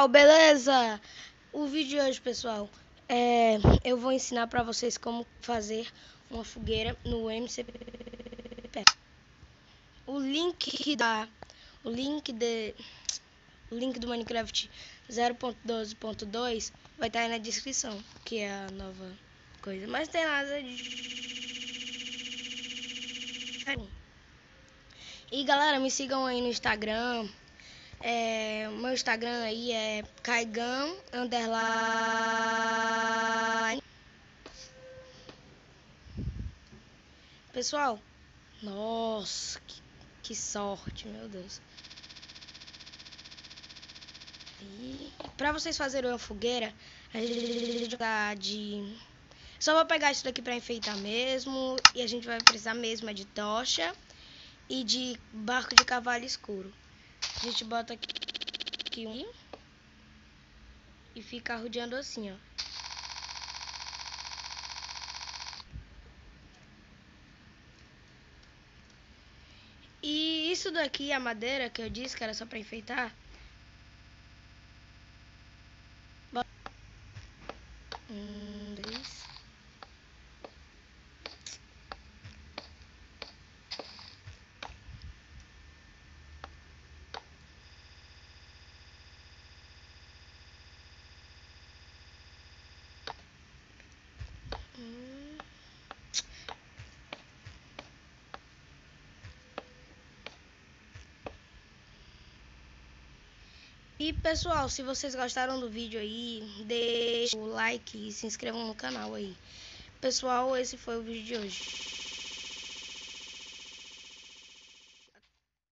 pessoal, beleza? O vídeo de hoje, pessoal, eu vou ensinar pra vocês como fazer uma fogueira no MCP. O link do Minecraft 0.12.2 vai estar aí na descrição, que é a nova coisa. Mas tem nada de... E galera, me sigam aí no Instagram. O meu Instagram aí é Kaigan_. Pessoal, nossa, que sorte, meu Deus. E pra vocês fazerem uma fogueira, a gente vai de... Só vou pegar isso daqui pra enfeitar mesmo. E a gente vai precisar mesmo de tocha e de barco de cavalo escuro. A gente bota aqui um e fica rodeando assim, ó. E isso daqui, a madeira que eu disse que era só pra enfeitar. Dois. E pessoal, se vocês gostaram do vídeo aí, deixa o like e se inscrevam no canal aí. Pessoal, esse foi o vídeo de hoje.